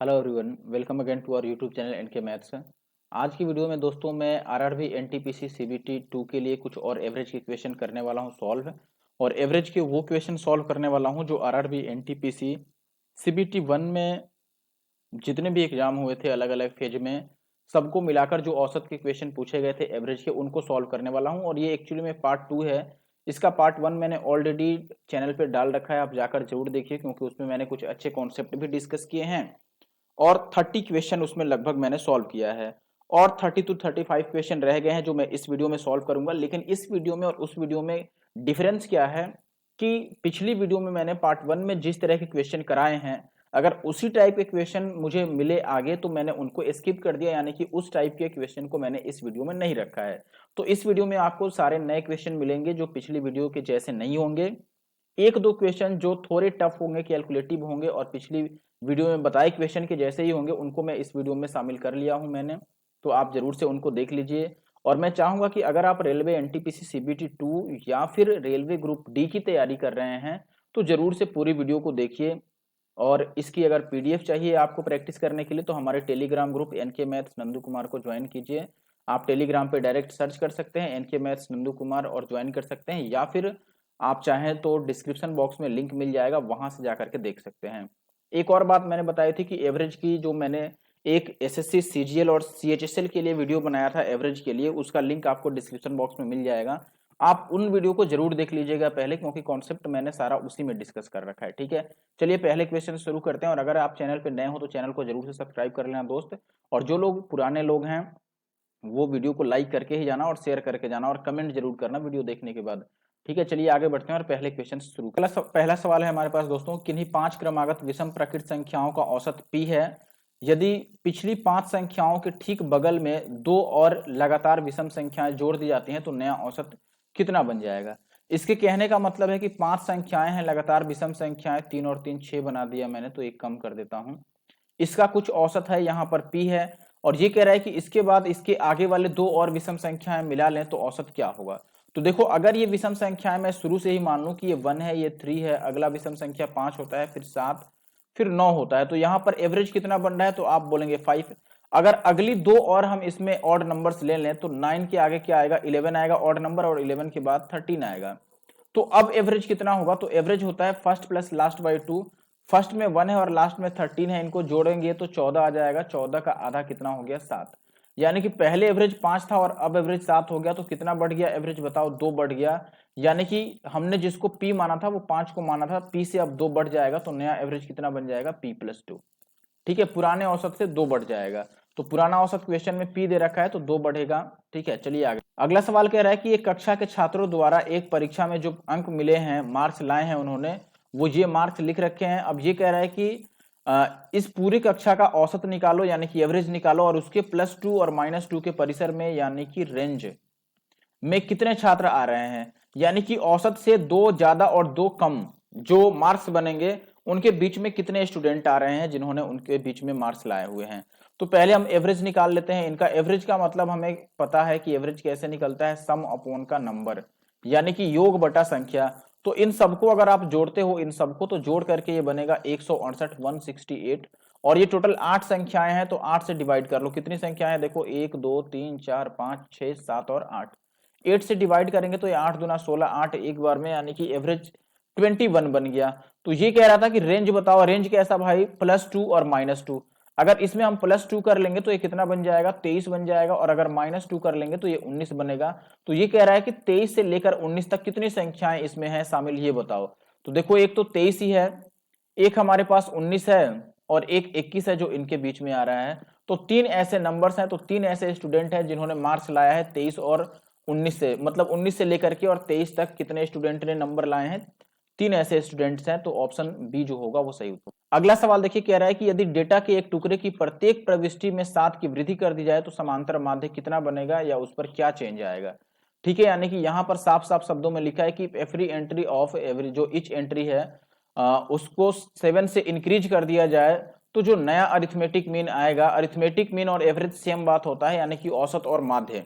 Hello everyone, welcome again to our YouTube channel NK maths. आज की video में दोस्तों मैं आरआरबी एनटीपीसी सीबीटी 2 के लिए कुछ और एवरेज के क्वेश्चन करने वाला हूं सॉल्व। और एवरेज के वो क्वेश्चन सॉल्व करने वाला हूं जो आरआरबी एनटीपीसी सीबीटी 1 में जितने भी एग्जाम हुए थे अलग अलग फेज में, सबको मिलाकर जो औसत के क्वेश्चन पूछे गए थे एवरेज के, उनको सॉल्व करने वाला हूं। और ये एक्चुअली में पार्ट 2 है। इसका पार्ट 1 मैंने ऑलरेडी चैनल पे डाल रखा है, आप जाकर जरूर देखिए क्योंकि उसमें मैंने कुछ अच्छे कॉन्सेप्ट भी डिस्कस किए हैं और 30 क्वेश्चन उसमें लगभग मैंने सॉल्व किया है। और 30 टू 35 क्वेश्चन रह गए हैं जो मैं इस वीडियो में सॉल्व करूंगा। लेकिन इस वीडियो में और उस वीडियो में डिफरेंस क्या है कि पिछली वीडियो में मैंने पार्ट 1 में जिस तरह के क्वेश्चन कराए हैं, अगर उसी टाइप के क्वेश्चन मुझे मिले आगे तो मैंने उनको स्किप कर दिया, यानी कि उस टाइप के क्वेश्चन को मैंने इस वीडियो में नहीं रखा है। तो इस वीडियो में आपको सारे नए क्वेश्चन मिलेंगे जो पिछली वीडियो के जैसे नहीं होंगे। एक दो क्वेश्चन जो थोड़े टफ होंगे, कैलकुलेटिव होंगे और पिछली वीडियो में बताए क्वेश्चन के जैसे ही होंगे, उनको मैं इस वीडियो में शामिल कर लिया हूं मैंने। तो आप जरूर से उनको देख लीजिए। और मैं चाहूंगा कि अगर आप रेलवे एनटीपीसी सीबीटी 2 या फिर रेलवे ग्रुप डी की तैयारी कर रहे हैं तो जरूर से पूरी वीडियो को देखिए। और इसकी अगर पीडीएफ चाहिए आपको प्रैक्टिस करने के लिए तो हमारे Telegram group NK maths Nandu Kumar को ज्वाइन कीजिए। आप टेलीग्राम पे डायरेक्ट सर्च कर सकते हैं एनके मैथ्स नंदू कुमार और ज्वाइन कर सकते हैं, या फिर आप चाहें तो डिस्क्रिप्शन बॉक्स में लिंक मिल जाएगा, वहां से जाकर के देख सकते हैं। एक और बात मैंने बताई थी कि एवरेज की जो मैंने एक एसएससी सीजीएल और सीएचएसएल के लिए वीडियो बनाया था एवरेज के लिए, उसका लिंक आपको डिस्क्रिप्शन बॉक्स में मिल जाएगा। आप उन वीडियो को जरूर देख लीजिएगा पहले, क्योंकि कॉन्सेप्ट मैंने सारा उसी में डिस्कस कर रखा है। ठीक है, चलिए पहले क्वेश्चन शुरू करते हैं। और अगर आप चैनल पर नए हो तो चैनल को जरूर से सब्सक्राइब कर लेना दोस्त। और जो लोग पुराने लोग हैं वो वीडियो को लाइक करके ही जाना और शेयर करके जाना और कमेंट जरूर करना वीडियो देखने के बाद। ठीक है, चलिए आगे बढ़ते हैं और पहले क्वेश्चन शुरू। पहला सवाल है हमारे पास दोस्तों, किन्हीं 5 क्रमागत विषम प्रकृत संख्याओं का औसत p है। यदि पिछली 5 संख्याओं के ठीक बगल में 2 और लगातार विषम संख्याएं जोड़ दी जाती हैं तो नया औसत कितना बन जाएगा। इसके कहने का मतलब है कि 5 संख्याएं हैं लगातार विषम संख्याएं, 3 और 3 6 बना दिया मैंने, तो एक कम कर देता हूं। इसका कुछ औसत है, यहाँ पर p है। और ये कह रहा है कि इसके बाद इसके आगे वाले 2 और विषम संख्याएं मिला लें तो औसत क्या होगा। तो देखो, अगर ये विषम संख्याएं मैं शुरू से ही मान लूं कि ये 1 है, ये 3 है, अगला विषम संख्या 5 होता है, फिर 7, फिर 9 होता है, तो यहाँ पर एवरेज कितना बन रहा है तो आप बोलेंगे 5। अगर अगली 2 और हम इसमें ऑड नंबर्स ले लें तो 9 के आगे क्या आएगा, 11 आएगा ऑड नंबर, और 11 के बाद 13 आएगा। तो अब एवरेज कितना होगा, तो एवरेज होता है first plus last by 2। First में 1 है और लास्ट में 13 है, इनको जोड़ेंगे तो 14 आ जाएगा। 14 का आधा कितना हो गया, 7। यानी कि पहले एवरेज 5 था और अब एवरेज 7 हो गया, तो कितना बढ़ गया एवरेज बताओ, 2 बढ़ गया। यानी कि हमने जिसको p माना था वो 5 को माना था, p से अब 2 बढ़ जाएगा, तो नया एवरेज कितना बन जाएगा, p+2। ठीक है, पुराने औसत से 2 बढ़ जाएगा। तो पुराना औसत क्वेश्चन में p दे रखा है तो 2 बढ़ेगा। ठीक है, चलिए आगे। अगला सवाल कह रहा है कि एक कक्षा के छात्रों द्वारा एक परीक्षा में जो अंक मिले हैं, मार्क्स लाए हैं उन्होंने, वो ये मार्क्स लिख रखे हैं। अब ये कह रहा है कि इस पूरी कक्षा का औसत निकालो, यानी कि एवरेज निकालो, और उसके +2 और -2 के परिसर में यानी कि रेंज में कितने छात्र आ रहे हैं। यानी कि औसत से 2 ज्यादा और 2 कम जो मार्क्स बनेंगे उनके बीच में कितने स्टूडेंट आ रहे हैं जिन्होंने उनके बीच में मार्क्स लाए हुए हैं। तो पहले हम एवरेज निकाल लेते हैं इनका। एवरेज का मतलब हमें पता है कि एवरेज कैसे निकलता है, सम अपॉन का नंबर, यानी कि योग बटा संख्या। तो इन सबको अगर आप जोड़ते हो, इन सबको तो जोड़ करके ये बनेगा 168 168। और ये टोटल 8 संख्याएं हैं, तो 8 से डिवाइड कर लो। कितनी संख्याएं हैं देखो, 1 2 3 4 5 6 7 और 8। 8 से डिवाइड करेंगे तो ये 8 दूना 16, 8 एक बार में, यानी कि एवरेज 21 बन गया। तो ये कह रहा था कि रेंज बताओ, रेंज कैसा भाई, +2 और -2। अगर इसमें हम +2 कर लेंगे तो ये कितना बन जाएगा, 23 बन जाएगा, और अगर -2 कर लेंगे तो ये 19 बनेगा। तो ये कह रहा है कि 23 से लेकर 19 तक कितनी संख्याएं इसमें है शामिल, ये बताओ। तो देखो, एक तो 23 ही है, एक हमारे पास 19 है, और एक 21 है जो इनके बीच में आ रहा है। तो 3 ऐसे नंबर्स हैं, तो 3 ऐसे स्टूडेंट हैं जिन्होंने मार्क्स लाया है 23 और 19 से, मतलब 19 से लेकर के और 23 तक कितने स्टूडेंट ने नंबर लाए हैं, 3 ऐसे स्टूडेंट्स हैं। तो ऑप्शन बी जो होगा वो सही होगा। अगला सवाल देखिए, कह रहा है कि यदि डेटा के एक टुकड़े की प्रत्येक प्रविष्टि में 7 की वृद्धि कर दी जाए तो समांतर माध्य कितना बनेगा या उस पर क्या चेंज आएगा। ठीक है, यानी कि यहाँ पर साफ साफ शब्दों में लिखा है कि एवरी एंट्री ऑफ एवरी, जो इच एंट्री है उसको 7 से इंक्रीज कर दिया जाए तो जो नया अरिथमेटिक मीन आएगा, अरिथमेटिक मीन और एवरेज सेम बात होता है, यानी कि औसत और माध्य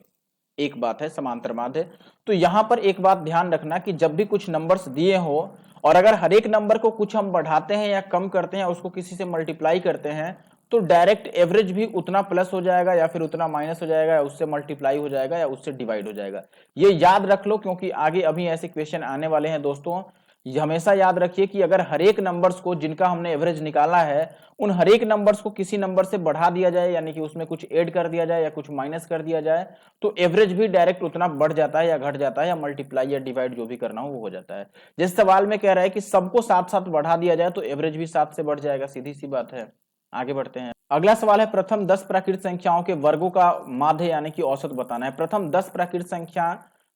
एक बात है, समांतर माध्य। तो यहां पर एक बात ध्यान रखना कि जब भी कुछ नंबर्स दिए हो और अगर हर एक नंबर को कुछ हम बढ़ाते हैं या कम करते हैं, उसको किसी से मल्टीप्लाई करते हैं, तो डायरेक्ट एवरेज भी उतना प्लस हो जाएगा या फिर उतना माइनस हो जाएगा या उससे मल्टीप्लाई हो जाएगा या उससे डिवाइड हो जाएगा। ये याद रख लो, क्योंकि आगे अभी ऐसे क्वेश्चन आने वाले हैं दोस्तों। ये हमेशा याद रखिए कि अगर हर एक नंबर्स को जिनका हमने एवरेज निकाला है उन हर एक नंबर्स को किसी नंबर से बढ़ा दिया जाए, यानी कि उसमें कुछ ऐड कर दिया जाए या कुछ माइनस कर दिया जाए, तो एवरेज भी डायरेक्ट उतना बढ़ जाता है या घट जाता है या मल्टीप्लाई या डिवाइड जो भी करना हो वो हो जाता है। जिस सवाल में कह रहा है कि सबको साथ साथ बढ़ा दिया जाए तो एवरेज भी 7 से बढ़ जाएगा, सीधी सी बात है। आगे बढ़ते हैं। अगला सवाल है, प्रथम 10 प्राकृत संख्याओं के वर्गों का माध्य यानी कि औसत बताना है। प्रथम 10 प्राकृत संख्या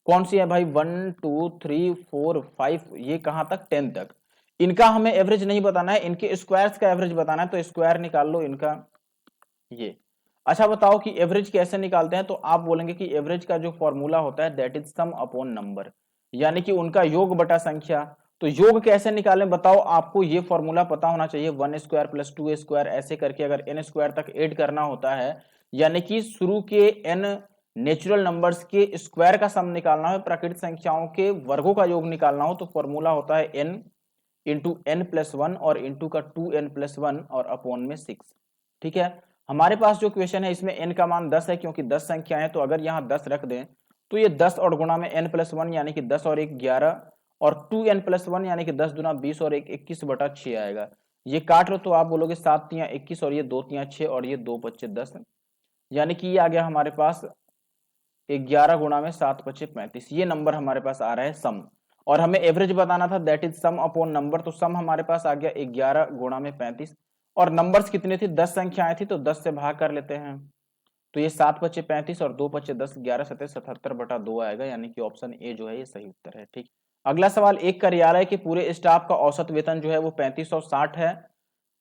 कौन सी है भाई? 1 2 3 4 5, ये कहां तक? 10 तक। इनका हमें एवरेज नहीं बताना है, इनके स्क्वायर्स का एवरेज बताना है, तो स्क्वायर निकाल लो इनका ये। अच्छा बताओ कि एवरेज कैसे निकालते हैं? तो आप बोलेंगे कि एवरेज का जो फॉर्मूला होता है that is some upon number, यानी कि उनका योग बटा संख्या। तो योग कैसे निकालें बताओ? आपको ये फॉर्मूला पता होना चाहिए, 1 स्क्वायर प्लस 2 स्क्वायर ऐसे करके अगर n स्क्वायर तक ऐड करना होता है, यानी कि शुरू के n नेचुरल नंबर्स के स्क्वायर का सम निकालना हो, प्राकृतिक संख्याओं के वर्गों का योग निकालना हो, तो फॉर्मूला होता है n into n plus one और इंटू का 2n प्लस वन और अपॉन में 6। ठीक है, हमारे पास जो क्वेश्चन है इसमें n का मान 10 है, क्योंकि 10 संख्या है, तो अगर यहाँ 10 रख दें तो ये 10 और गुणा में n प्लस वन यानी कि 10 और 1 11 और 2n प्लस वन यानी कि 10 दुना 20 और 1 21 बटा 6 आएगा। ये काट लो तो आप बोलोगे 7 तियां 21 और ये 2 तियां 6 और ये 2 पच्चे 10, यानी कि ये आ गया हमारे पास 11 गुणा में 7 पच्चे 35। ये नंबर हमारे पास आ रहा है सम, और हमें एवरेज बताना था that is some upon number. तो सम हमारे पास आ गया 11 गुणा में 35, और नंबर्स कितने थे? 10 संख्याएं थी, तो 10 से भाग कर लेते हैं। तो ये 7 पच्चे 35 और 2 पच्चे 10, 11 सत्ते 77 बटा 2 आएगा, यानी कि ऑप्शन ए जो है ये सही उत्तर है। ठीक, अगला सवाल, एक कार्यालय के पूरे स्टाफ का औसत वेतन जो है वो 3560 है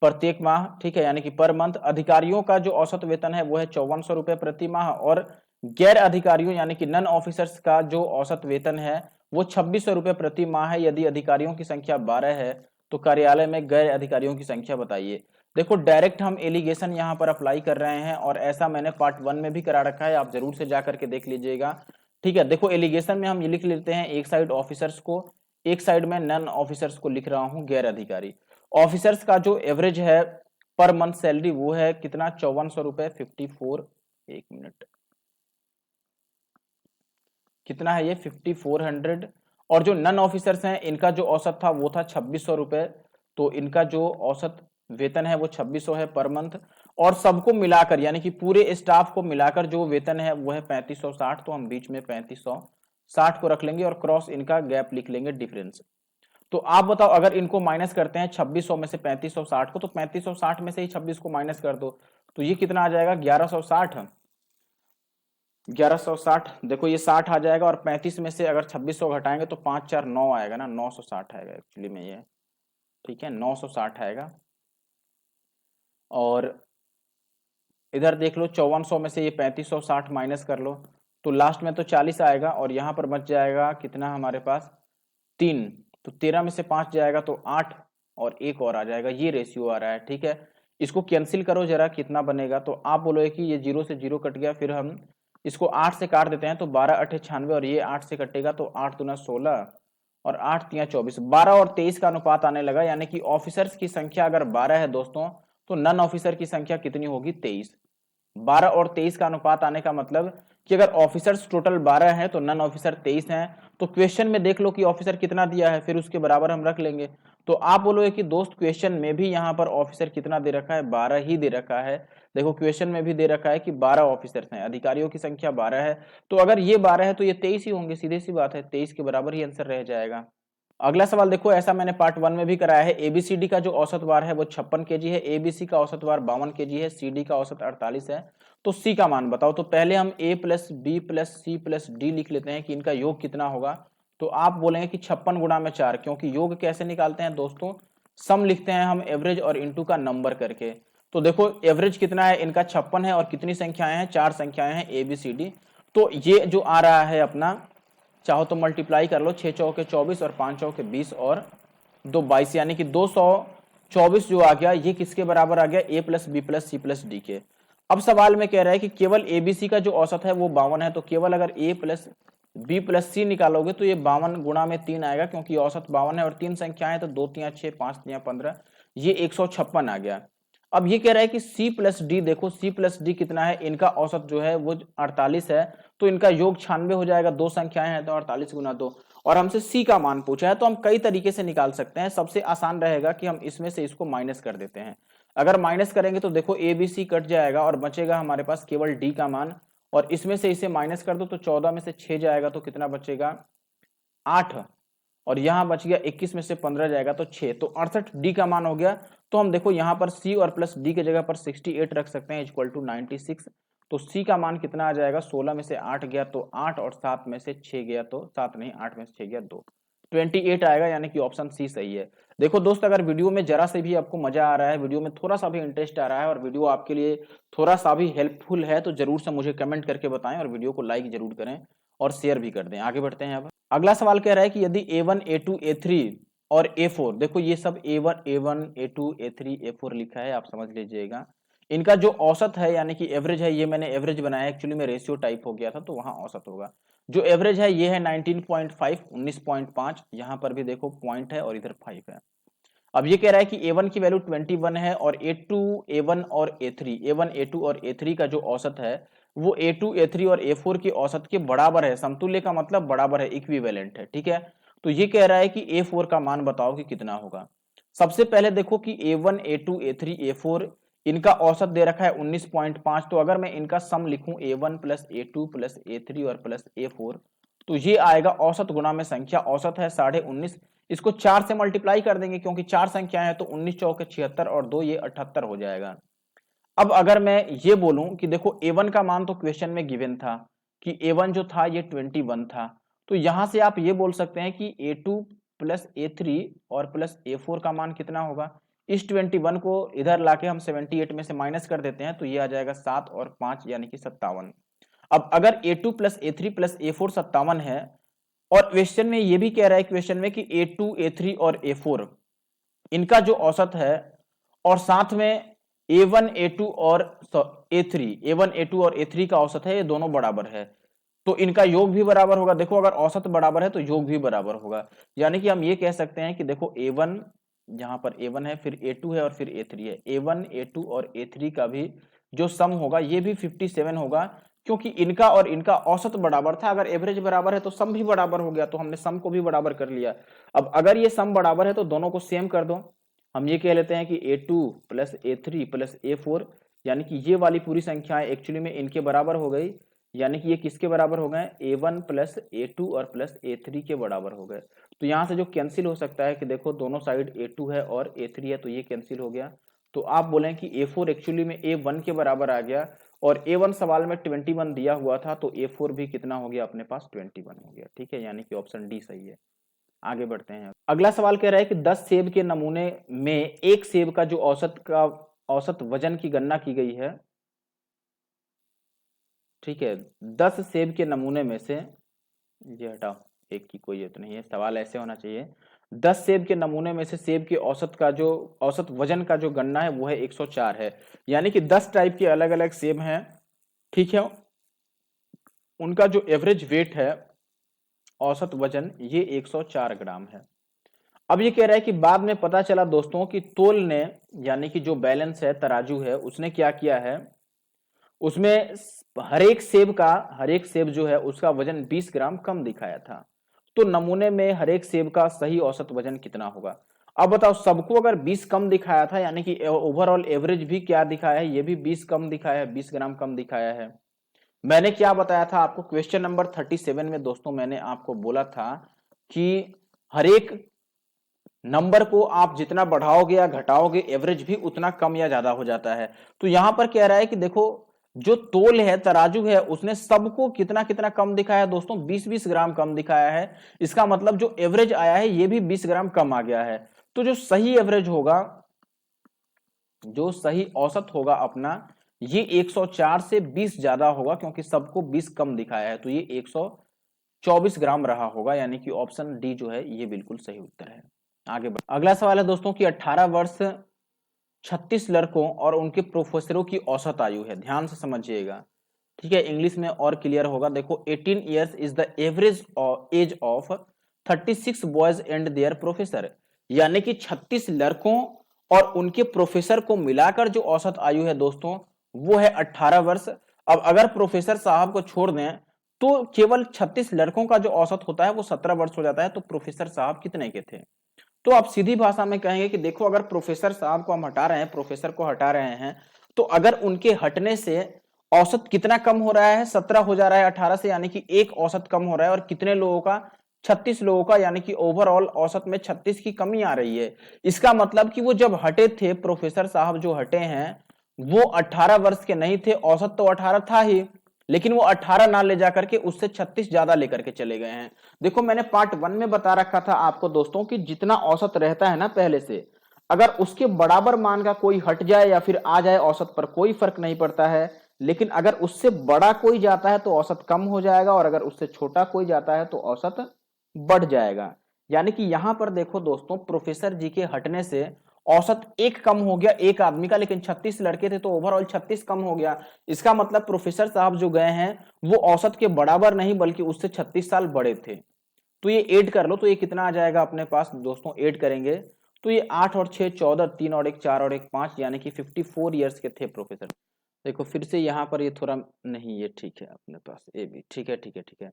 प्रत्येक माह। ठीक है, यानी कि पर मंथ। अधिकारियों का जो औसत वेतन है वो है 5400 रुपए प्रति माह, और गैर अधिकारियों यानी कि नन ऑफिसर्स का जो औसत वेतन है वो 2600 रुपए प्रति माह है। यदि अधिकारियों की संख्या 12 है तो कार्यालय में गैर अधिकारियों की संख्या बताइए। देखो डायरेक्ट हम एलिगेशन यहाँ पर अप्लाई कर रहे हैं, और ऐसा मैंने पार्ट 1 में भी करा रखा है, आप जरूर से जाकर के देख लीजिएगा। ठीक है, देखो एलिगेशन में हम ये लिख लेते हैं, एक साइड ऑफिसर्स को, एक साइड में नन ऑफिसर्स को लिख रहा हूं गैर अधिकारी। ऑफिसर्स का जो एवरेज है पर मंथ सैलरी वो है कितना? 5400 रुपए 54, एक मिनट, कितना है ये? 5400। और जो नन ऑफिसर्स हैं इनका जो औसत था वो था 2600 रुपए, तो इनका जो औसत वेतन है वो 2600 है पर मंथ। और सबको मिलाकर यानी कि पूरे स्टाफ को मिलाकर जो वेतन है वो है 3560, तो हम बीच में 3560 को रख लेंगे और क्रॉस इनका गैप लिख लेंगे, डिफरेंस। तो आप बताओ अगर इनको माइनस करते हैं 2600 में से 3560 को, तो 3560 में से ही 26 को माइनस कर दो, तो ये कितना आ जाएगा? 1160। 1160, देखो ये 60 आ जाएगा, और 35 में से अगर 2600 घटाएंगे तो 5 4 9 आएगा ना, 960 आएगा एक्चुअली में ये। ठीक है, 960 आएगा। और इधर देख लो 5400 में से ये 3560 माइनस कर लो, तो लास्ट में तो 40 आएगा, और यहाँ पर बच जाएगा कितना हमारे पास? 3। तो 13 में से 5 जाएगा तो 8, और एक और आ जाएगा, ये रेशियो आ रहा है। ठीक है, इसको कैंसिल करो जरा, कितना बनेगा? तो आप बोलोगे कि ये 0 से 0 कट गया, फिर हम इसको 8 से काट देते हैं, तो 12 8 96, और ये 8 से कटेगा तो 8 दूना 16 और 8 तियां 24, 12 और 23 का अनुपात आने लगा, यानी कि ऑफिसर्स की संख्या अगर 12 है दोस्तों तो नन ऑफिसर की संख्या कितनी होगी? 23। 12 और 23 का अनुपात आने का मतलब कि अगर ऑफिसर्स टोटल 12 हैं तो नन ऑफिसर 23 हैं। तो क्वेश्चन में देख लो कि ऑफिसर कितना दिया है, फिर उसके बराबर हम रख लेंगे। तो आप बोलोगे कि दोस्त क्वेश्चन में भी यहाँ पर ऑफिसर कितना दे रखा है? 12 ही दे रखा है। देखो क्वेश्चन में भी दे रखा है कि 12 ऑफिसर्स हैं, अधिकारियों की संख्या 12 है, तो अगर ये 12 है तो ये 23 ही होंगे, सीधी सी बात है, 23 के बराबर ही आंसर रह जाएगा। अगला सवाल देखो, ऐसा मैंने पार्ट 1 में भी कराया है। एबीसीडी का जो औसत वार है वो 56 केजी है, एबीसी का औसत वार 52 केजी है, सीडी का औसत 48 है। तो सी का मान बताओ। तो पहले हम A plus B plus C plus D लिख लेते हैं कि इनका योग कितना होगा। तो आप बोलेंगे कि 56 गुणा में 4, क्योंकि योग कैसे निकालते हैं दोस्तों? सम लिखते हैं हम एवरेज और इंटू का नंबर करके। तो देखो एवरेज कितना है इनका? 56 है, और कितनी संख्याएं हैं? 4 संख्याएं हैं ए बी सी डी। तो ये जो आ रहा है अपना, चाहो तो मल्टीप्लाई कर लो, 6 चौके 24 और 5 चौके 20 और 2 22, यानी कि 224 जो आ गया ये किसके बराबर आ गया? A plus B plus C plus D के। अब सवाल में कह रहा है कि केवल एबीसी का जो औसत है वो 52 है, तो केवल अगर ए प्लस बी प्लस सी निकालोगे तो ये 52 गुणा में 3 आएगा, क्योंकि औसत 52 है और 3 संख्याएं तो 2 तियां 6 5 तियां 15, ये 156 आ गया। अब ये कह रहा है कि C प्लस डी, देखो C प्लस डी कितना है, इनका औसत जो है वो 48 है, तो इनका योग 96 हो जाएगा, दो संख्याएं हैं तो 48 गुना 2, और हमसे C का मान पूछा है। तो हम कई तरीके से निकाल सकते हैं। सबसे आसान रहेगा कि हम इसमें से इसको माइनस कर देते हैं। अगर माइनस करेंगे तो देखो ए बी सी कट जाएगा और बचेगा हमारे पास केवल डी का मान, और इसमें से इसे माइनस कर दो तो 14 में से 6 जाएगा तो कितना बचेगा 8, और यहां बच गया 21 में से 15 जाएगा तो 6, तो 68 डी का मान हो गया। तो हम देखो यहां पर सी और प्लस डी के जगह पर 68 रख सकते हैं इक्वल टू 96। तो सी का मान कितना आ जाएगा, 16 में से 8 गया तो 8, और 7 में से 6 गया तो 7 नहीं 8 में से 6 गया 2, 28 आएगा, यानी कि ऑप्शन सी सही है। देखो दोस्त, अगर वीडियो में जरा से भी आपको मजा आ रहा है, वीडियो में थोड़ा सा भी इंटरेस्ट आ रहा है और वीडियो आपके लिए थोड़ा सा भी हेल्पफुल है तो जरूर से मुझे कमेंट करके बताएं और वीडियो को लाइक जरूर करें और शेयर भी कर दें। आगे बढ़ते हैं। अब अगला सवाल कह रहा है कि यदि A1 A2 A3 और A4, देखो ये सब A1 A1 A2 A3 A4 लिखा है, आप समझ लीजिएगा। इनका जो औसत है यानी कि एवरेज है, ये मैंने एवरेज बनाया, एक्चुअली में रेशियो टाइप हो गया था तो वहां औसत होगा। जो एवरेज है ये है 19.5 19.5, यहां पर भी देखो पॉइंट है और इधर 5 है। अब ये कह रहा है कि A1 की वैल्यू 21 है और A2 A1 और A3 A1 A2 और A3 का जो औसत है वो A2 A3 और A4 की औसत के बराबर है। समतुल्य का मतलब बराबर है, इक्विवेलेंट है, ठीक है। तो ये कह रहा है कि A4 का मान बताओ कि कितना होगा। सबसे पहले देखो कि A1 A2 A3 A4 इनका औसत दे रखा है 19.5, तो अगर मैं इनका सम लिखूं A1 plus A2 plus A3 और प्लस A4 तो ये आएगा औसत गुणा में संख्या, औसत है 19.5, इसको 4 से मल्टीप्लाई कर देंगे क्योंकि 4 संख्याएं हैं तो 19 चौके 76 और 2 ये 78 हो जाएगा। अब अगर मैं ये बोलूं कि देखो A1 का मान तो क्वेश्चन में गिवन था कि A1 जो था ये 21 था, तो यहां से आप ये बोल सकते हैं कि A2 प्लस A3 और प्लस A4 का मान कितना होगा। इस 21 को इधर लाके हम 78 में से माइनस कर देते हैं तो ये आ जाएगा 7 और 5 यानी कि 57। अब अगर A2 plus A3 plus A4 57 है और क्वेश्चन में ये भी कह रहा है क्वेश्चन में कि A2 A3 और A4 इनका जो औसत है और साथ में A1 A2 और A3 A1 A2 और A3 का औसत है, ये दोनों बराबर है तो इनका योग भी बराबर होगा। देखो अगर औसत बराबर है तो योग भी बराबर होगा, यानी कि हम ये कह सकते हैं कि देखो A1 यहाँ पर A1 है, फिर A2 है और फिर A3 है, A1 A2 और A3 का भी जो सम होगा ये भी 57 होगा, क्योंकि इनका और इनका औसत बराबर था। अगर एवरेज बराबर है तो सम भी बराबर हो गया, तो हमने सम को भी बराबर कर लिया। अब अगर ये सम बराबर है तो दोनों को सेम कर दो। हम ये कह लेते हैं कि A2 plus A3 plus A4, यानी कि ये वाली पूरी संख्याएं एक्चुअली में इनके बराबर हो गई, यानी कि ये किसके बराबर हो गए, A1 प्लस A2 और प्लस A3 के बराबर हो गए। तो यहां से जो कैंसिल हो सकता है कि देखो दोनों साइड A2 है और A3 है तो ये कैंसिल हो गया। तो आप बोलें कि A4 एक्चुअली में A1 के बराबर आ गया, और A1 सवाल में 21 दिया हुआ था तो A4 भी कितना हो गया अपने पास 21 हो गया, ठीक है, यानी कि ऑप्शन डी सही है। आगे बढ़ते हैं। अगला सवाल कह रहा है कि 10 सेब के नमूने में एक सेब का जो औसत वजन की गणना की गई है, ठीक है, 10 सेब के नमूने में से, ये हटाओ, एक की कोई तो नहीं है, सवाल ऐसे होना चाहिए, 10 सेब के नमूने में से सेब के औसत वजन का जो गणना है वो है 104 है, यानी कि 10 टाइप के अलग अलग सेब हैं, ठीक है, उनका जो एवरेज वेट है, औसत वजन, ये 104 ग्राम है। अब ये कह रहा है कि बाद में पता चला दोस्तों कि तोल ने, यानी कि जो बैलेंस है, तराजू है, उसने क्या किया है, उसमें हर एक सेब जो है उसका वजन 20 ग्राम कम दिखाया था। तो नमूने में हर एक सेब का सही औसत वजन कितना होगा। अब बताओ, सबको अगर 20 कम दिखाया था, यानी कि ओवरऑल एवरेज भी क्या दिखाया है, ये भी 20 कम दिखाया है, 20 ग्राम कम दिखाया है। मैंने क्या बताया था आपको क्वेश्चन नंबर 37 में दोस्तों, मैंने आपको बोला था कि हर एक नंबर को आप जितना बढ़ाओगे या घटाओगे एवरेज भी उतना कम या ज्यादा हो जाता है। तो यहां पर कह रहा है कि देखो जो तोल है, तराजू है, उसने सबको कितना कितना कम दिखाया है दोस्तों, 20-20 ग्राम कम दिखाया है। इसका मतलब जो एवरेज आया है ये भी 20 ग्राम कम आ गया है। तो जो सही एवरेज होगा, जो सही औसत होगा अपना, ये 104 से 20 ज्यादा होगा, क्योंकि सबको 20 कम दिखाया है, तो ये 124 ग्राम रहा होगा, यानी कि ऑप्शन डी जो है ये बिल्कुल सही उत्तर है। आगे बढ़, अगला सवाल है दोस्तों कि 18 वर्ष 36 लड़कों और उनके प्रोफेसरों की औसत आयु है। ध्यान से समझिएगा, ठीक है, इंग्लिश में और क्लियर होगा। देखो 18 years is the average age of 36 boys and their professor, यानी कि 36 लड़कों और उनके प्रोफेसर को मिलाकर जो औसत आयु है दोस्तों वो है 18 वर्ष। अब अगर प्रोफेसर साहब को छोड़ दें तो केवल 36 लड़कों का जो औसत होता है वो 17 वर्ष हो जाता है। तो प्रोफेसर साहब कितने के थे? तो आप सीधी भाषा में कहेंगे कि देखो अगर प्रोफेसर साहब को हम हटा रहे हैं, प्रोफेसर को हटा रहे हैं, तो अगर उनके हटने से औसत कितना कम हो रहा है? 17 हो जा रहा है 18 से, यानी कि एक औसत कम हो रहा है। और कितने लोगों का? 36 लोगों का, यानी कि ओवरऑल औसत में 36 की कमी आ रही है। इसका मतलब कि वो जब हटे थे, प्रोफेसर साहब जो हटे हैं वो 18 वर्ष के नहीं थे, औसत तो 18 था ही, लेकिन वो 18 ना ले जाकर के उससे 36 ज्यादा लेकर के चले गए हैं। देखो मैंने पार्ट 1 में बता रखा था आपको दोस्तों कि जितना औसत रहता है ना पहले से, अगर उसके बराबर मान का कोई हट जाए या फिर आ जाए औसत पर कोई फर्क नहीं पड़ता है, लेकिन अगर उससे बड़ा कोई जाता है तो औसत कम हो जाएगा, और अगर उससे छोटा कोई जाता है तो औसत बढ़ जाएगा। यानी कि यहां पर देखो दोस्तों, प्रोफेसर जी के हटने से औसत एक कम हो गया एक आदमी का, लेकिन 36 लड़के थे तो ओवरऑल 36 कम हो गया। इसका मतलब प्रोफेसर साहब जो गए हैं वो औसत के बराबर नहीं बल्कि उससे 36 साल बड़े थे। तो ये ऐड कर लो, तो ये कितना आ जाएगा अपने पास दोस्तों? ऐड करेंगे तो ये 8 और 6 14, 3 और 1 4 और 1 5, यानी कि 54 ईयर्स के थे प्रोफेसर। देखो फिर से यहाँ पर ये थोड़ा नहीं, ये ठीक है अपने पास, ए भी ठीक है, ठीक है, ठीक है।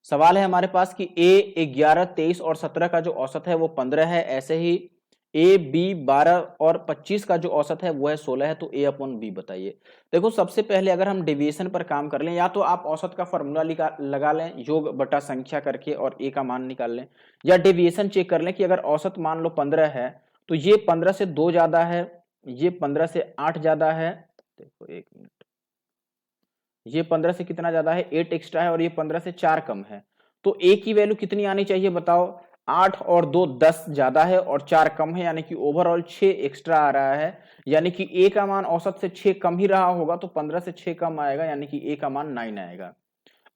सवाल है हमारे पास कि ए 11, 23 और 17 का जो औसत है वो 15 है, ऐसे ही ए बी 12 और 25 का जो औसत है वो है 16 है। तो ए अपॉन बी बताइए। देखो सबसे पहले अगर हम डेविएशन पर काम कर लें, या तो आप औसत का फॉर्मूला लगा लें योग बटा संख्या करके और ए का मान निकाल लें, या डेविएशन चेक कर लें कि अगर औसत मान लो 15 है तो ये 15 से 2 ज्यादा है, ये 15 से 8 ज्यादा है। देखो एक मिनट, ये 15 से कितना ज्यादा है? 8 एक्स्ट्रा है, और ये 15 से 4 कम है। तो ए की वैल्यू कितनी आनी चाहिए बताओ? 8 और 2 10 ज्यादा है और 4 कम है, यानी कि ओवरऑल 6 एक्स्ट्रा आ रहा है। यानी कि ए का मान औसत से 6 कम ही रहा होगा, तो 15 से 6 कम आएगा, यानी कि ए का मान 9 आएगा।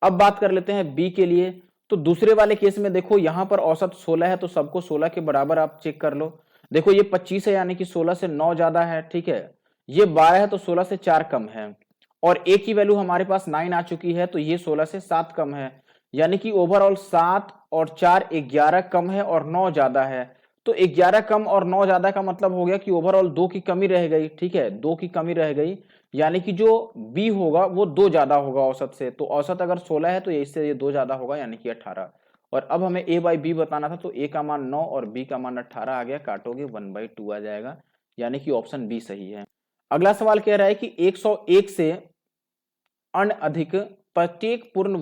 अब बात कर लेते हैं बी के लिए। तो दूसरे वाले केस में देखो यहां पर औसत 16 है, तो सबको 16 के बराबर आप चेक कर लो। देखो ये 25 है, यानी कि 16 से 9 ज्यादा है, ठीक है। ये 12 है तो 16 से 4 कम है, और ए की वैल्यू हमारे पास 9 आ चुकी है, तो ये 16 से 7 कम है। यानी कि ओवरऑल 7 और 4 11 कम है और 9 ज्यादा है। तो 11 कम और 9 ज्यादा का मतलब हो गया कि ओवरऑल 2 की कमी रह गई, ठीक है, 2 की कमी रह गई। यानी कि जो बी होगा वो 2 ज्यादा होगा औसत से। तो औसत अगर 16 है तो इससे ये 2 ज्यादा होगा, यानी कि 18। और अब हमें ए बाई बी बताना था, तो ए का मान 9 और बी का मान 18 आ गया, काटोगे 1/2 आ जाएगा, यानी कि ऑप्शन बी सही है। अगला सवाल कह रहा है कि 101 से अधिक प्रत्येक पूर्ण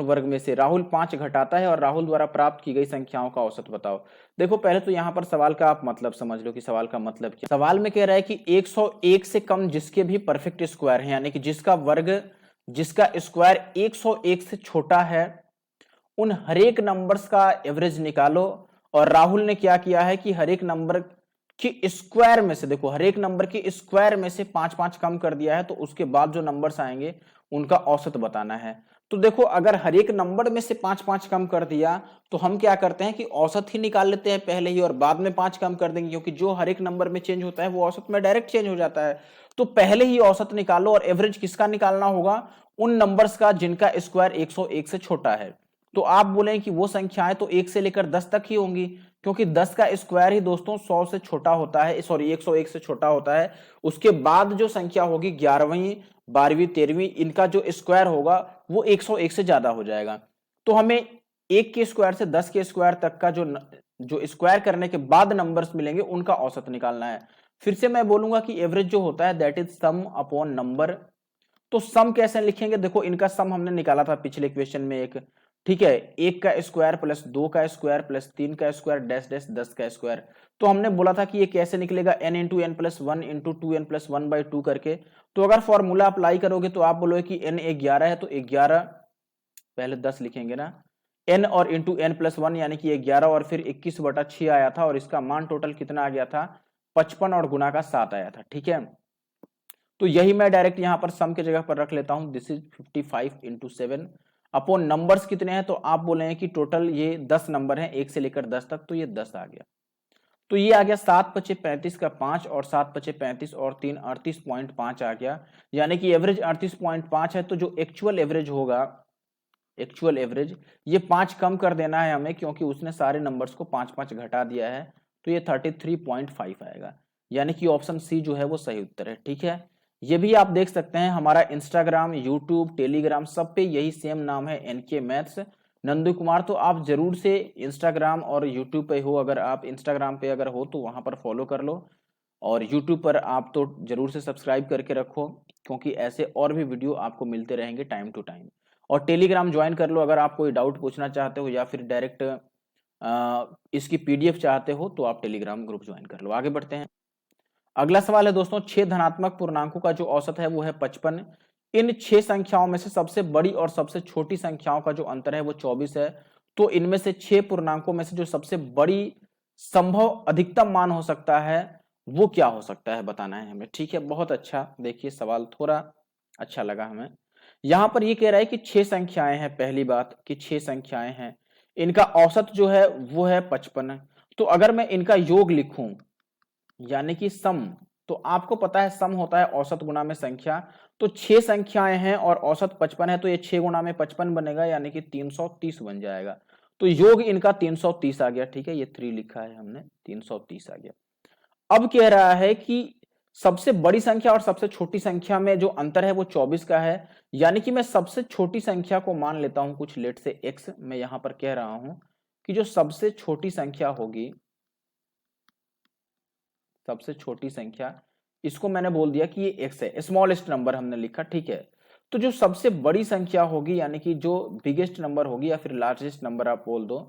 वर्ग में से राहुल 5 घटाता है और राहुल द्वारा प्राप्त की गई संख्याओं का औसत बताओ। देखो पहले तो यहां पर सवाल का आप मतलब समझ लो कि सवाल का मतलब क्या। सवाल में कह रहा है कि 101 से कम जिसके भी परफेक्ट स्क्वायर है, यानी कि जिसका स्क्वायर 101 से छोटा है, उन हरेक नंबर्स का एवरेज निकालो। और राहुल ने क्या किया है कि हरेक नंबर की स्क्वायर में से, देखो हरेक नंबर की स्क्वायर में से 5-5 कम कर दिया है, तो उसके बाद जो नंबर्स आएंगे उनका औसत बताना है। तो देखो अगर हरेक नंबर में से 5-5 कम कर दिया तो हम क्या करते हैं कि औसत ही निकाल लेते हैं पहले ही, और बाद में 5 कम कर देंगे, क्योंकि जो हरेक नंबर में चेंज होता है वो औसत में डायरेक्ट चेंज हो जाता है। तो पहले ही औसत निकालो, और एवरेज किसका निकालना होगा? उन नंबर्स का जिनका स्क्वायर 101 से छोटा है। तो आप बोलें कि वो संख्याएं तो 1 से लेकर 10 तक ही होंगी, क्योंकि 10 का स्क्वायर ही दोस्तों 100 से छोटा होता है, सॉरी 101 से छोटा होता है। उसके बाद जो संख्या होगी 11वीं 12वीं 13वीं, इनका जो स्क्वायर होगा वो 101 से ज्यादा हो जाएगा। तो हमें 1 के स्क्वायर से 10 के स्क्वायर तक का जो स्क्वायर करने के बाद नंबर्स मिलेंगे उनका औसत निकालना है। फिर से मैं बोलूंगा कि एवरेज जो होता है that is some upon number. तो सम कैसे लिखेंगे? देखो इनका सम हमने निकाला था पिछले क्वेश्चन में एक, ठीक है, 1 का स्क्वायर प्लस 2 का स्क्वायर प्लस 3 का स्क्वायर डैश डैश 10 का स्क्वायर। तो हमने बोला था कि ये कैसे निकलेगा? n into n plus 1 into 2n plus 1/2 करके। तो अगर फॉर्मूला अप्लाई करोगे तो आप बोलोगे कि n 11 है, तो 11 पहले 10 लिखेंगे ना, n और इंटू n प्लस 1 यानी कि 11, और फिर 21/6 आया था, और इसका मान टोटल कितना आ गया था? 55 और गुना का 7 आया था, ठीक है। तो यही मैं डायरेक्ट यहां पर सम के जगह पर रख लेता हूं, this is 55 into 7 upon numbers कितने हैं, तो आप बोले कि टोटल ये 10 नंबर हैं 1 से लेकर 10 तक, तो ये 10 आ गया। तो ये आ गया 7×5 35 का 5, और 7×5 35 और 3 38.5 आ गया, यानी कि एवरेज 38.5 है। तो जो एक्चुअल एवरेज होगा, एक्चुअल एवरेज, ये 5 कम कर देना है हमें, क्योंकि उसने सारे नंबर्स को 5-5 घटा दिया है। तो ये 33.5 आएगा, यानी कि ऑप्शन सी जो है वो सही उत्तर है। ठीक है, ये भी आप देख सकते हैं हमारा इंस्टाग्राम, यूट्यूब, टेलीग्राम सब पे यही सेम नाम है एनके मैथ्स नंदू कुमार। तो आप जरूर से इंस्टाग्राम और यूट्यूब पे हो, अगर आप इंस्टाग्राम पे अगर हो तो वहां पर फॉलो कर लो, और यूट्यूब पर आप तो जरूर से सब्सक्राइब करके रखो, क्योंकि ऐसे और भी वीडियो आपको मिलते रहेंगे टाइम टू टाइम। और टेलीग्राम ज्वाइन कर लो अगर आप कोई डाउट पूछना चाहते हो, या फिर डायरेक्ट इसकी पीडीएफ चाहते हो तो आप टेलीग्राम ग्रुप ज्वाइन कर लो। आगे बढ़ते हैं। अगला सवाल है दोस्तों, 6 धनात्मक पूर्णांकों का जो औसत है वो है 55। इन 6 संख्याओं में से सबसे बड़ी और सबसे छोटी संख्याओं का जो अंतर है वो 24 है। तो इनमें से 6 पूर्णांकों में से जो सबसे बड़ी संभव अधिकतम मान हो सकता है वो क्या हो सकता है, बताना है हमें। ठीक है, बहुत अच्छा। देखिए सवाल थोड़ा अच्छा लगा हमें। यहां पर ये कह रहा है कि 6 संख्याएं हैं, पहली बात कि 6 संख्याएं हैं, इनका औसत जो है वो है 55। तो अगर मैं इनका योग लिखूं यानी कि सम, तो आपको पता है सम होता है औसत गुना में संख्या। तो 6 संख्याएं हैं और औसत 55 है, तो ये 6 गुना में 55 बनेगा, यानी कि 330 बन जाएगा। तो योग इनका 330 आ गया। ठीक है, ये 3 लिखा है हमने, 330 आ गया। अब कह रहा है कि सबसे बड़ी संख्या और सबसे छोटी संख्या में जो अंतर है वो 24 का है, यानी कि मैं सबसे छोटी संख्या को मान लेता हूं कुछ लेट से x। मैं यहां पर कह रहा हूं कि जो सबसे छोटी संख्या होगी, सबसे छोटी संख्या, इसको मैंने बोल दिया कि ये x है, स्मॉलेस्ट नंबर हमने लिखा। ठीक है, तो जो सबसे बड़ी संख्या होगी यानी कि जो बिगेस्ट नंबर होगी या फिर लार्जेस्ट नंबर आप बोल दो,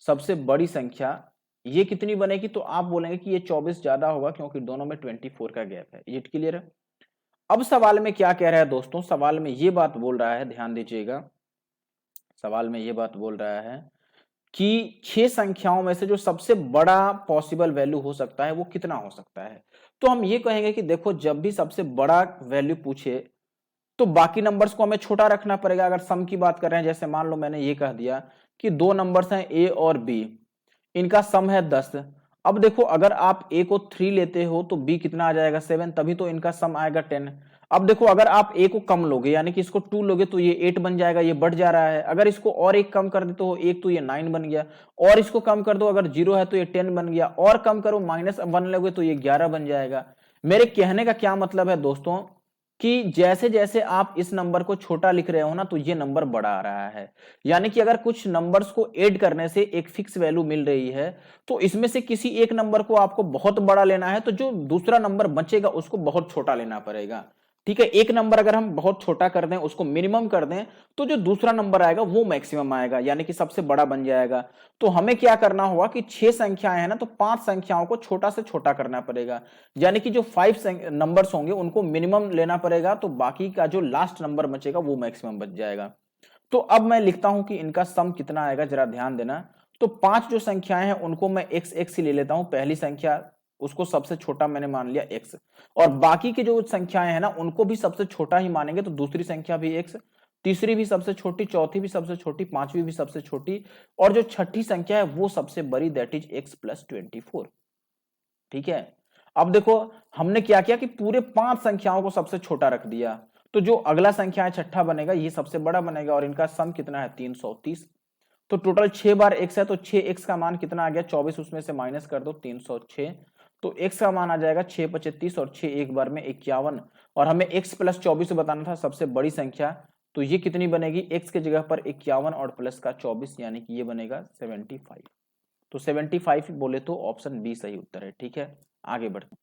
सबसे बड़ी संख्या ये कितनी बनेगी, तो आप बोलेंगे कि ये 24 ज्यादा होगा क्योंकि दोनों में 24 का गैप है। ये क्लियर है। अब सवाल में क्या कह रहा है दोस्तों, सवाल में ये बात बोल रहा है, ध्यान दीजिएगा, सवाल में ये बात बोल रहा है कि 6 संख्याओं में से जो सबसे बड़ा पॉसिबल वैल्यू हो सकता है वो कितना हो सकता है। तो हम ये कहेंगे कि देखो जब भी सबसे बड़ा वैल्यू पूछे तो बाकी नंबर्स को हमें छोटा रखना पड़ेगा। अगर सम की बात कर रहे हैं, जैसे मान लो मैंने ये कह दिया कि 2 नंबर्स हैं ए और बी, इनका सम है 10। अब देखो अगर आप ए को 3 लेते हो तो बी कितना आ जाएगा 7, तभी तो इनका सम आएगा 10। अब देखो अगर आप ए को कम लोगे यानी कि इसको 2 लोगे तो ये 8 बन जाएगा, ये बढ़ जा रहा है। अगर इसको और एक कम कर देते हो एक, तो ये 9 बन गया। और इसको कम कर दो, अगर 0 है तो ये 10 बन गया, और कम करो -1 लोगे तो ये 11 बन जाएगा। मेरे कहने का क्या मतलब है दोस्तों कि जैसे जैसे आप इस नंबर को छोटा लिख रहे हो ना तो ये नंबर बड़ा आ रहा है। यानी कि अगर कुछ नंबर्स को ऐड करने से एक फिक्स वैल्यू मिल रही है, तो इसमें से किसी एक नंबर को आपको बहुत बड़ा लेना है, तो जो दूसरा नंबर बचेगा उसको बहुत छोटा लेना पड़ेगा। ठीक है, एक नंबर अगर हम बहुत छोटा कर दें, उसको मिनिमम कर दें, तो जो दूसरा नंबर आएगा वो मैक्सिमम आएगा, यानी कि सबसे बड़ा बन जाएगा। तो हमें क्या करना होगा कि 6 संख्याएं हैं ना, तो 5 संख्याओं को छोटा से छोटा करना पड़ेगा, यानी कि जो 5 नंबर्स होंगे उनको मिनिमम लेना पड़ेगा, तो बाकी का जो लास्ट नंबर बचेगा वो मैक्सिमम बच जाएगा। तो अब मैं लिखता हूं कि इनका सम कितना आएगा, जरा ध्यान देना। तो 5 जो संख्याएं हैं उनको मैं x x ही ले लेता हूं, पहली संख्या उसको सबसे छोटा मैंने मान लिया x, और बाकी की जो संख्याएं हैं ना उनको भी सबसे छोटा ही मानेंगे, तो दूसरी संख्या भी x, तीसरी भी सबसे छोटी, चौथी भी सबसे छोटी, पांचवी भी सबसे छोटी, और जो छठी संख्या है वो सबसे बड़ी, दैट इज x + 24। ठीक है, अब देखो हमने क्या किया कि पूरे 5 संख्याओं को सबसे छोटा रख दिया, तो जो अगला संख्या है छठा बनेगा ये सबसे बड़ा बनेगा, और इनका सम कितना है 330। तो टोटल 6 बार x है, तो 6x का मान कितना आ गया 24, उसमें से माइनस कर दो 306, तो x का मान आ जाएगा 6 × 35 और 6 एक बार में 51, और हमें x + 24 बताना था सबसे बड़ी संख्या, तो ये कितनी बनेगी, x के जगह पर 51 और प्लस का 24, यानी कि ये बनेगा 75। तो 75 बोले तो ऑप्शन बी सही उत्तर है। ठीक है, आगे बढ़ते।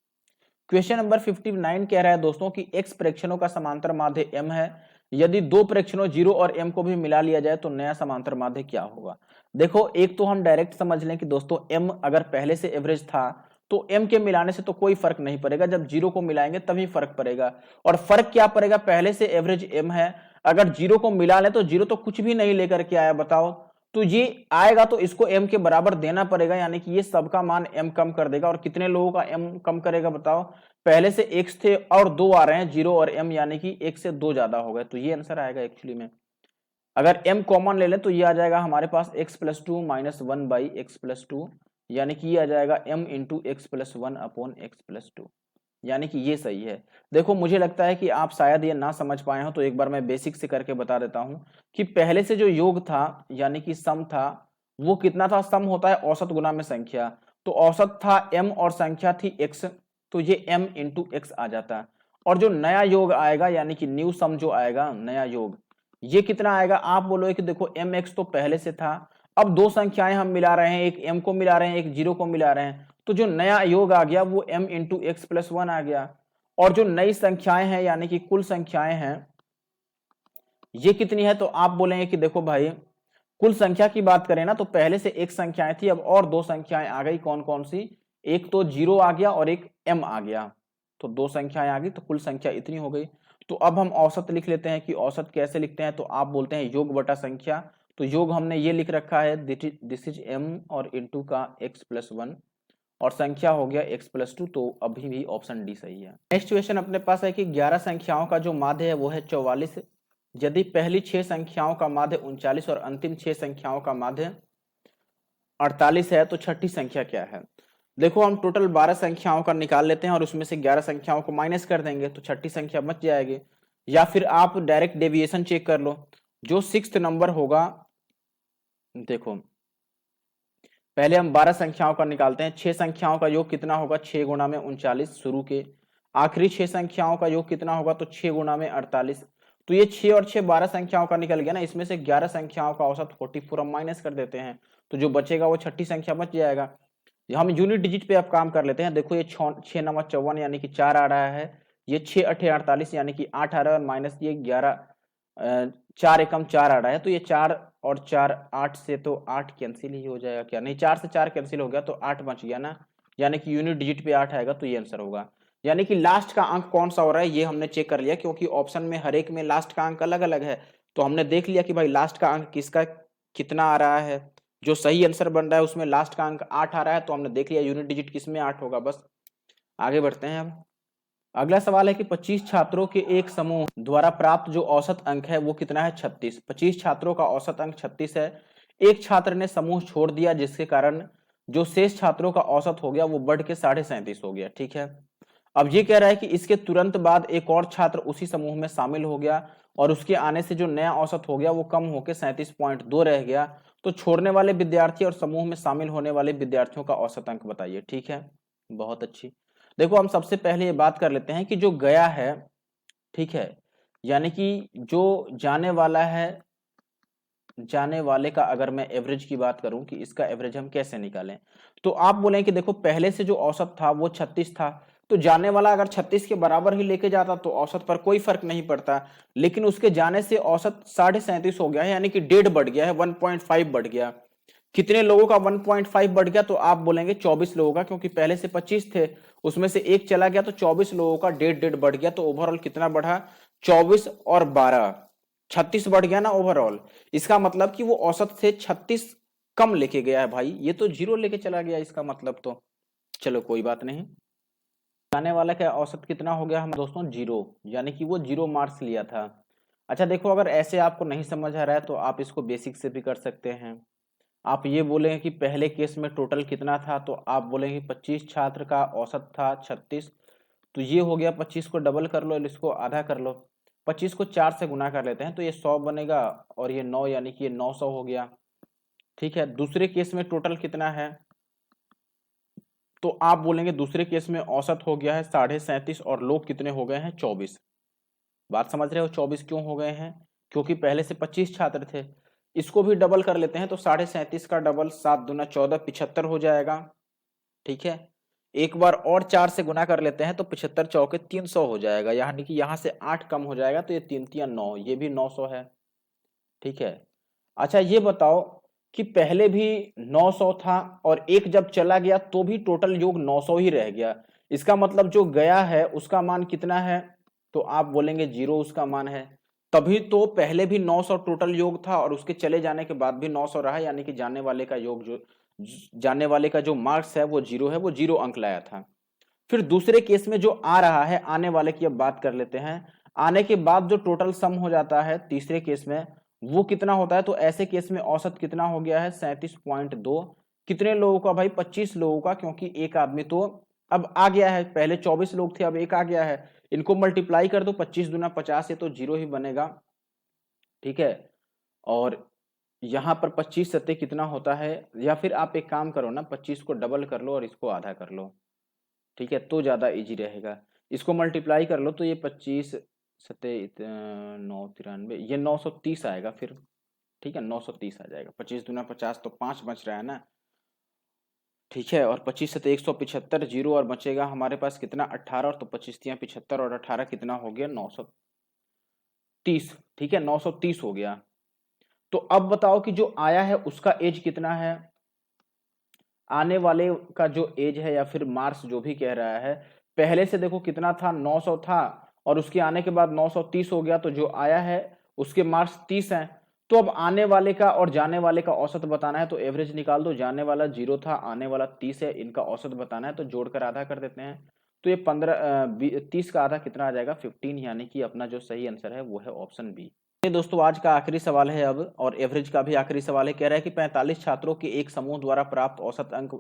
क्वेश्चन नंबर 59 कह रहा है दोस्तों कि x प्रेक्षणों का समांतर माध्य m है, यदि 2 प्रेक्षणों 0 और m को भी मिला लिया जाए तो नया समांतर माध्य क्या होगा। देखो एक तो हम डायरेक्ट समझ लें कि दोस्तों m अगर पहले से एवरेज था तो m के मिलाने से तो कोई फर्क नहीं पड़ेगा, जब 0 को मिलाएंगे तभी फर्क पड़ेगा। और फर्क क्या पड़ेगा, पहले से एवरेज m है, अगर 0 को मिला लें तो 0 तो कुछ भी नहीं लेकर के आया, बताओ, तो ये आएगा तो इसको m के बराबर देना पड़ेगा, यानी कि ये सबका मान m कम कर देगा। और कितने लोगों का m कम करेगा बताओ, पहले से x थे और 2 आ रहे हैं 0 और m, यानी कि 1 से 2 ज्यादा हो गए, तो ये आंसर आएगा एक्चुअली में। अगर m कॉमन ले लें तो ये आ जाएगा हमारे पास x + 2 - 1/x + 2, यानी कि ये आ जाएगा m × x + 1/x + 2, यानी कि ये सही है। देखो मुझे लगता है कि आप शायद ये ना समझ पाए हो, तो एक बार मैं बेसिक से करके बता देता हूं कि पहले से जो योग था यानी कि सम था, वो कितना था, सम होता है औसत गुना में संख्या, तो औसत था m और संख्या थी x, तो ये m इंटू एक्स आ जाता। और जो नया योग आएगा यानी कि न्यू सम जो आएगा नया योग, ये कितना आएगा? आप बोलोगे कि देखो mx तो पहले से था, अब दो संख्याएं हम मिला रहे हैं, एक m को मिला रहे हैं, एक 0 को मिला रहे हैं, तो जो नया योग आ गया वो m इंटू एक्स प्लस 1 आ गया। और जो नई संख्याएं हैं यानी कि कुल संख्याएं हैं, ये कितनी है? तो आप बोलेंगे कि देखो भाई, कुल संख्या की बात करें ना तो पहले से एक संख्याएं थी, अब और दो संख्याएं आ गई। कौन कौन सी? एक तो 0 आ गया और एक m आ गया, तो दो संख्याएं आ गई, तो कुल संख्या इतनी हो गई। तो अब हम औसत लिख लेते हैं कि औसत कैसे लिखते हैं, तो आप बोलते हैं योग बटा संख्या। तो योग हमने ये लिख रखा है, दिस इज m और इंटू का x प्लस 1 और संख्या हो गया x प्लस 2, तो अभी भी ऑप्शन डी सही है। नेक्स्ट क्वेश्चन अपने पास है कि 11 संख्याओं का जो माध्य है वो है 44। यदि पहली 6 संख्याओं का माध्य 39 और अंतिम 6 संख्याओं का माध्य 48 है, तो छठी संख्या क्या है? देखो हम टोटल 12 संख्याओं का निकाल लेते हैं और उसमें से 11 संख्याओं को माइनस कर देंगे, तो छठी संख्या बच जाएगी। या फिर आप डायरेक्ट डेविएशन चेक कर लो, जो 6th नंबर होगा, देखो पहले हम 12 संख्याओं का निकालते हैं। 6 संख्याओं का योग कितना होगा? 6 गुणा में 39 शुरू के। आखिरी 6 संख्याओं का योग कितना होगा? तो 6 गुणा में 48। तो ये 6 और 6 12 संख्याओं का निकल गया ना, इसमें से 11 संख्याओं का औसत 44 हम माइनस कर देते हैं, तो जो बचेगा वो छठी संख्या बच जाएगा। हम यूनिट डिजिट पे अब काम कर लेते हैं। देखो ये 6 9 54 यानी कि 4 आ रहा है, ये 6 8 48 यानी कि 8 आ रहा है, और माइनस ये 11 4 एकम 4 आ रहा है, तो ये 4 और 4 8 से तो 8 कैंसिल ही हो जाएगा क्या? नहीं, 4 से 4 कैंसिल हो गया तो 8 बच गया ना, यानी कि यूनिट डिजिट पे 8 आएगा, तो ये आंसर होगा। यानी कि लास्ट का अंक कौन सा हो रहा है ये हमने चेक कर लिया, क्योंकि ऑप्शन में हर एक में लास्ट का अंक अलग अलग है, तो हमने देख लिया कि भाई लास्ट का अंक किसका कितना आ रहा है। जो सही आंसर बन रहा है उसमें लास्ट का अंक 8 आ रहा है, तो हमने देख लिया यूनिट डिजिट किसमें 8 होगा। बस आगे बढ़ते हैं। अब अगला सवाल है कि 25 छात्रों के एक समूह द्वारा प्राप्त जो औसत अंक है वो कितना है? 36। 25 छात्रों का औसत अंक 36 है। एक छात्र ने समूह छोड़ दिया, जिसके कारण जो शेष छात्रों का औसत हो गया वो बढ़ के 37.5 हो गया। ठीक है, अब ये कह रहा है कि इसके तुरंत बाद एक और छात्र उसी समूह में शामिल हो गया और उसके आने से जो नया औसत हो गया वो कम होकर 37.2 रह गया। तो छोड़ने वाले विद्यार्थी और समूह में शामिल होने वाले विद्यार्थियों का औसत अंक बताइए। ठीक है, बहुत अच्छी। देखो हम सबसे पहले ये बात कर लेते हैं कि जो गया है, ठीक है, यानी कि जो जाने वाला है, जाने वाले का अगर मैं एवरेज की बात करूं कि इसका एवरेज हम कैसे निकालें, तो आप बोलें कि देखो पहले से जो औसत था वो 36 था, तो जाने वाला अगर 36 के बराबर ही लेके जाता तो औसत पर कोई फर्क नहीं पड़ता, लेकिन उसके जाने से औसत 37.5 हो गया है, यानी कि 1.5 बढ़ गया है, 1.5 बढ़ गया। कितने लोगों का 1.5 बढ़ गया? तो आप बोलेंगे 24 लोगों का, क्योंकि पहले से 25 थे, उसमें से एक चला गया, तो 24 लोगों का 1.5 बढ़ गया। तो ओवरऑल कितना बढ़ा? 24 और 12 36 बढ़ गया ना ओवरऑल। इसका मतलब कि वो औसत से 36 कम लेके गया है भाई, ये तो 0 लेके चला गया इसका मतलब। तो चलो कोई बात नहीं। जाने वाला का औसत कितना हो गया हम दोस्तों? 0, यानी कि वो 0 मार्क्स लिया था। अच्छा देखो, अगर ऐसे आपको नहीं समझ आ रहा है तो आप इसको बेसिक से भी कर सकते हैं। आप ये बोलेंगे कि पहले केस में टोटल कितना था, तो आप बोलेंगे 25 छात्र का औसत था 36, तो ये हो गया 25 को डबल कर लो, इसको आधा कर लो, 25 को 4 से गुना कर लेते हैं तो ये 100 बनेगा, और ये 9 यानी कि ये 900 हो गया। ठीक है, दूसरे केस में टोटल कितना है, तो आप बोलेंगे दूसरे केस में औसत हो गया है 37.5 और लोग कितने हो गए हैं? 24। बात समझ रहे हो? 24 क्यों हो गए हैं? क्योंकि पहले से 25 छात्र थे। इसको भी डबल कर लेते हैं तो 37.5 का डबल 7 दूना 14 75 हो जाएगा। ठीक है, एक बार और 4 से गुना कर लेते हैं तो 75 चौके 300 हो जाएगा, यानी कि यहां से 8 कम हो जाएगा, तो ये 3 3 9, ये भी 900 है। ठीक है, अच्छा ये बताओ कि पहले भी 900 था और एक जब चला गया तो भी टोटल योग 900 ही रह गया, इसका मतलब जो गया है उसका मान कितना है? तो आप बोलेंगे 0 उसका मान है। तभी तो पहले भी 900 टोटल योग था और उसके चले जाने के बाद भी 900 रहा, यानी कि जाने वाले का योग जो जाने वाले का जो मार्क्स है वो 0 है, वो 0 अंक लाया था। फिर दूसरे केस में जो आ रहा है, आने वाले की अब बात कर लेते हैं। आने के बाद जो टोटल सम हो जाता है तीसरे केस में, वो कितना होता है? तो ऐसे केस में औसत कितना हो गया है? 37.2। कितने लोगों का भाई? 25 लोगों का, क्योंकि एक आदमी तो अब आ गया है, पहले 24 लोग थे अब एक आ गया है, इनको मल्टीप्लाई कर दो, 25 दूना 50, ये तो 0 ही बनेगा। ठीक है, और यहाँ पर 25 सत्ते कितना होता है, या फिर आप एक काम करो ना, 25 को डबल कर लो और इसको आधा कर लो, ठीक है, तो ज़्यादा इजी रहेगा। इसको मल्टीप्लाई कर लो तो ये 25 सत्ते 993, ये 930 आएगा फिर, ठीक है, 930 आ जाएगा। 25 दूना 50, तो 5 बच रहा है ना, ठीक है, और 25 सत्ते 175, जीरो और बचेगा हमारे पास कितना, 18, और तो 25 तियां 75 और 18 कितना हो गया, 930, ठीक है, 930 हो गया। तो अब बताओ कि जो आया है उसका एज कितना है, आने वाले का जो एज है या फिर मार्क्स जो भी कह रहा है, पहले से देखो कितना था, 900 था, और उसके आने के बाद 930 हो गया, तो जो आया है उसके मार्क्स 30 हैं। तो अब आने वाले का और जाने वाले का औसत बताना है, तो एवरेज निकाल दो, जाने वाला 0 था, आने वाला 30 है, इनका औसत बताना है, तो जोड़कर आधा कर देते हैं। तो ये 30 का आधा कितना आ जाएगा, 15, यानी कि अपना जो सही आंसर है वो है ऑप्शन बी। ये दोस्तों आज का आखिरी सवाल है अब, और एवरेज का भी आखिरी सवाल है। कह रहा है कि 45 छात्रों के एक समूह द्वारा प्राप्त औसत अंक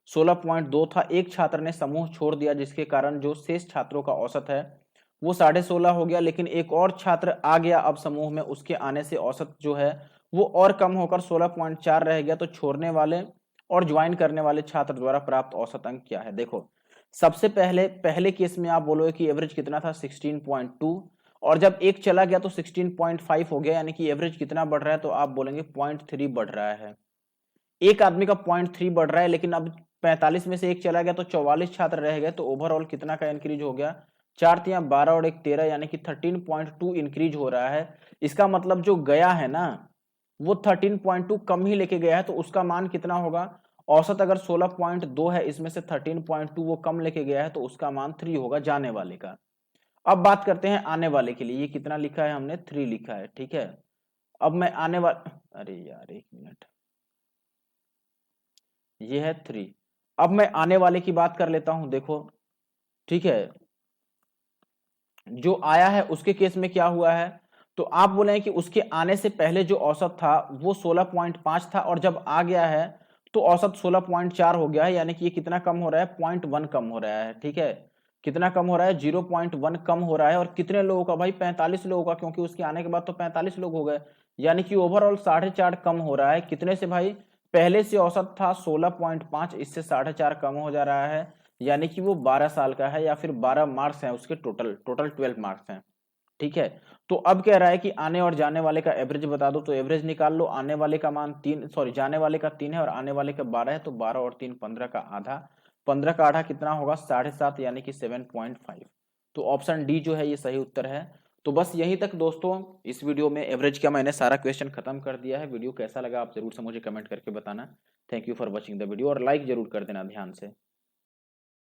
16.2 था। एक छात्र ने समूह छोड़ दिया, जिसके कारण जो शेष छात्रों का औसत है वो 16.5 हो गया, लेकिन एक और छात्र आ गया अब समूह में, उसके आने से औसत जो है वो और कम होकर 16.4 रह गया। तो छोड़ने वाले और ज्वाइन करने वाले छात्र द्वारा प्राप्त औसत अंक क्या है। देखो, सबसे पहले केस में आप बोलोगे कि एवरेज कितना था, 16.2, और जब एक चला गया तो 16.5 हो गया, यानी कि एवरेज कितना बढ़ रहा है, तो आप बोलेंगे 0.3 बढ़ रहा है। एक आदमी का 0.3 बढ़ रहा है, लेकिन अब 45 में से एक चला गया तो 44 छात्र रह गए, तो ओवरऑल कितना का इंक्रीज हो गया, 4 तियां 12 और 1 13, यानी कि 13.2 इंक्रीज हो रहा है। इसका मतलब जो गया है ना वो 13.2 कम ही लेके गया है, तो उसका मान कितना होगा, औसत अगर 16.2 है, इसमें से 13.2 वो कम लेके गया है, तो उसका मान 3 होगा जाने वाले का। अब बात करते हैं आने वाले के लिए, ये कितना लिखा है हमने, 3 लिखा है, ठीक है। अब मैं आने वाला, अरे यार एक मिनट, ये है 3। अब मैं आने वाले की बात कर लेता हूं, देखो, ठीक है, जो आया है उसके केस में क्या हुआ है, तो आप बोले कि उसके आने से पहले जो औसत था वो 16.5 था, और जब आ गया है तो औसत 16.4 हो गया है, यानी कि ये कितना कम हो रहा है, 0.1 कम हो रहा है, ठीक है। कितना कम हो रहा है, 0.1 कम हो रहा है, और कितने लोगों का भाई, 45 लोगों का, क्योंकि उसके आने के बाद तो 45 लोग हो गए, यानी कि ओवरऑल 4.5 कम हो रहा है। कितने से भाई, पहले से औसत था 16.5, इससे 4.5 कम हो जा रहा है, यानी कि वो 12 साल का है, या फिर 12 मार्क्स हैं उसके, टोटल टोटल 12 मार्क्स हैं, ठीक है। तो अब कह रहा है कि आने और जाने वाले का एवरेज बता दो, तो एवरेज निकाल लो। आने वाले का मान 3, सॉरी, जाने वाले का 3 है और आने वाले का 12 है, तो 12 और 3 15 का आधा, 15 का आधा कितना होगा, 7.5, यानी कि 7.5। तो ऑप्शन डी जो है ये सही उत्तर है। तो बस यहीं तक दोस्तों, इस वीडियो में एवरेज का मैंने सारा क्वेश्चन खत्म कर दिया है। वीडियो कैसा लगा आप जरूर से मुझे कमेंट करके बताना। Thank you for watching the video, और लाइक जरूर कर देना ध्यान से।